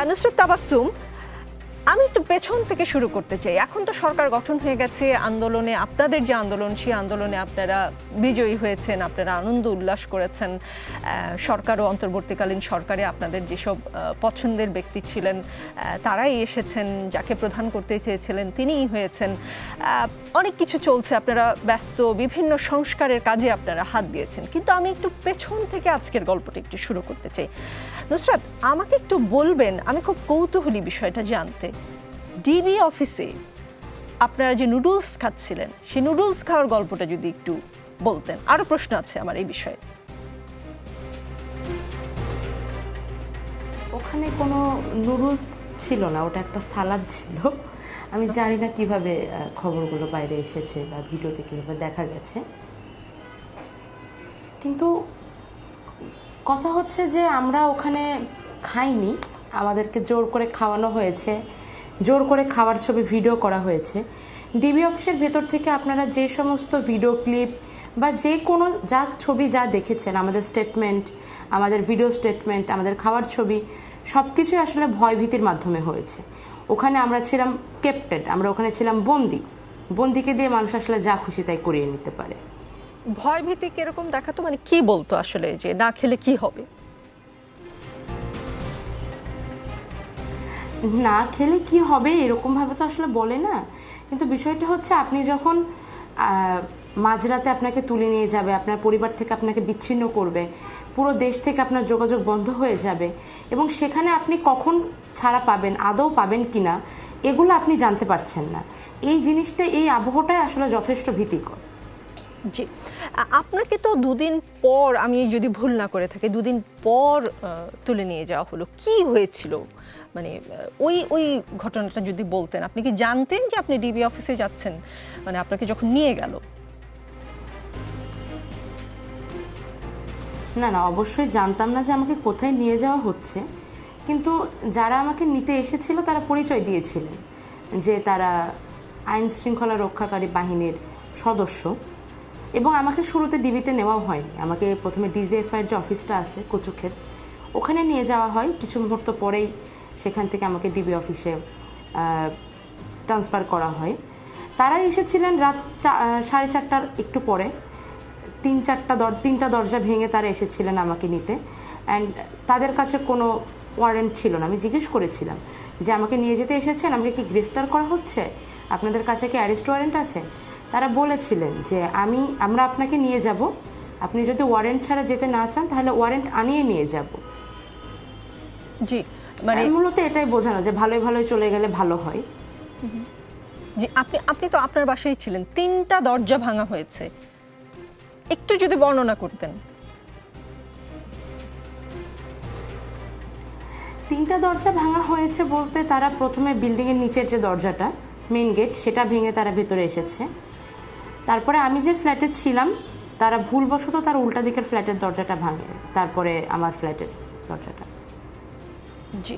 নুসরাত তাবাসসুম, আমি একটু পেছন থেকে শুরু করতে চাই। এখন তো সরকার গঠন হয়ে গেছে, আন্দোলনে আপনাদের যে আন্দোলন, সেই আন্দোলনে আপনারা বিজয়ী হয়েছেন, আপনারা আনন্দ উল্লাস করেছেন। সরকার ও অন্তর্বর্তীকালীন সরকারে আপনাদের যেসব পছন্দের ব্যক্তি ছিলেন তারাই এসেছেন, যাকে প্রধান করতে চেয়েছিলেন তিনিই হয়েছেন। অনেক কিছু চলছে, আপনারা ব্যস্ত, বিভিন্ন সংস্কারের কাজে আপনারা হাত দিয়েছেন। কিন্তু আমি একটু পেছন থেকে আজকের গল্পটা একটু শুরু করতে চাই। নুসরাত, আমাকে একটু বলবেন, আমি খুব কৌতূহলী বিষয়টা জানতে, ডিবি অফিসে আপনারা যে নুডলস খাচ্ছিলেন, সেই নুডলস খাওয়ার গল্পটা যদি একটু বলতেন। আরো প্রশ্ন আছে আমার এই বিষয়ে। ওখানে কোনো নুডলস ছিল না, ওটা একটা সালাদ ছিল। আমি জানি না কিভাবে খবরগুলো বাইরে এসেছে বা ভিডিওতে কীভাবে দেখা গেছে, কিন্তু কথা হচ্ছে যে আমরা ওখানে খাইনি, আমাদেরকে জোর করে খাওয়ানো হয়েছে, জোর করে খাওয়ার ছবি ভিডিও করা হয়েছে। ডিবি অফিসের ভেতর থেকে আপনারা যে সমস্ত ভিডিও ক্লিপ বা যে কোনো যা ছবি যা দেখেছেন, আমাদের স্টেটমেন্ট, আমাদের ভিডিও স্টেটমেন্ট, আমাদের খাওয়ার ছবি, সব কিছুই আসলে ভয়ভীতির মাধ্যমে হয়েছে। ওখানে আমরা ছিলাম কেপ্টেড, আমরা ওখানে ছিলাম বন্দিকে দিয়ে মানুষ আসলে যা খুশি তাই করিয়ে নিতে পারে। ভয়ভীতি কিরকম দেখাতো, মানে কি বলতো আসলে, যে না খেলে কি হবে? না খেলে কি হবে এরকমভাবে তো আসলে বলে না, কিন্তু বিষয়টা হচ্ছে আপনি যখন মাঝরাতে আপনাকে তুলে নিয়ে যাবে, আপনার পরিবার থেকে আপনাকে বিচ্ছিন্ন করবে, পুরো দেশ থেকে আপনার যোগাযোগ বন্ধ হয়ে যাবে, এবং সেখানে আপনি কখন ছাড়া পাবেন, আদৌ পাবেন কিনা, এগুলো আপনি জানতে পারছেন না। এই জিনিসটা, এই আবহটাই আসলে যথেষ্ট ভীতিকর। জি, আপনাকে তো দুদিন পর, আমি যদি ভুল না করে থাকি, দুদিন পর তুলে নিয়ে যাওয়া হলো। কি হয়েছিল, মানে ওই ঘটনাটা যদি বলতেন। আপনি কি জানতেন যে আপনি ডিবি অফিসে যাচ্ছেন, মানে আপনাকে যখন নিয়ে গেল? না না, অবশ্যই জানতাম না যে আমাকে কোথায় নিয়ে যাওয়া হচ্ছে, কিন্তু যারা আমাকে নিতে এসেছিল তারা পরিচয় দিয়েছিলেন যে তারা আইন শৃঙ্খলা রক্ষাকারী বাহিনীর সদস্য, এবং আমাকে শুরুতে ডিবিতে নেওয়াও হয়নি। আমাকে প্রথমে ডিজিএফআইয়ের যে অফিসটা আছে কচুক্ষেত, ওখানে নিয়ে যাওয়া হয়। কিছু মুহূর্ত পরেই সেখান থেকে আমাকে ডিবি অফিসে ট্রান্সফার করা হয়। তারা এসেছিলেন রাত 4:30টার একটু পরে, তিনটা দরজা ভেঙে তারা এসেছিলেন আমাকে নিতে। অ্যান্ড তাদের কাছে কোনো ওয়ারেন্ট ছিল না। আমি জিজ্ঞেস করেছিলাম যে আমাকে নিয়ে যেতে এসেছেন, আমাকে কি গ্রেফতার করা হচ্ছে, আপনাদের কাছে কি অ্যারেস্ট ওয়ারেন্ট আছে? তারা বলেছিলেন যে আমরা আপনাকে নিয়ে যাব, আপনি যদি ওয়ারেন্ট ছাড়া যেতে না চান তাহলে ওয়ারেন্ট আনিয়ে নিয়ে যাব। জি, মানে মূলত এটাই বোঝানো যে ভালোই ভালোই চলে গেলে ভালো হয়। জি, আপনি তো আপনার বাসায় ছিলেন, 3টা দরজা ভাঙা হয়েছে, একটু যদি বর্ণনা করতেন। 3টা দরজা ভাঙা হয়েছে বলতে, তারা প্রথমে বিল্ডিংয়ের নিচের যে দরজাটা, মেন গেট, সেটা ভেঙে তারা ভেতরে এসেছে। তারপরে আমি যে ফ্ল্যাটে ছিলাম, তারা ভুলবশত তার উল্টা দিকের ফ্ল্যাটের দরজাটা ভাঙে, তারপরে আমার ফ্ল্যাটের দরজাটা। জি,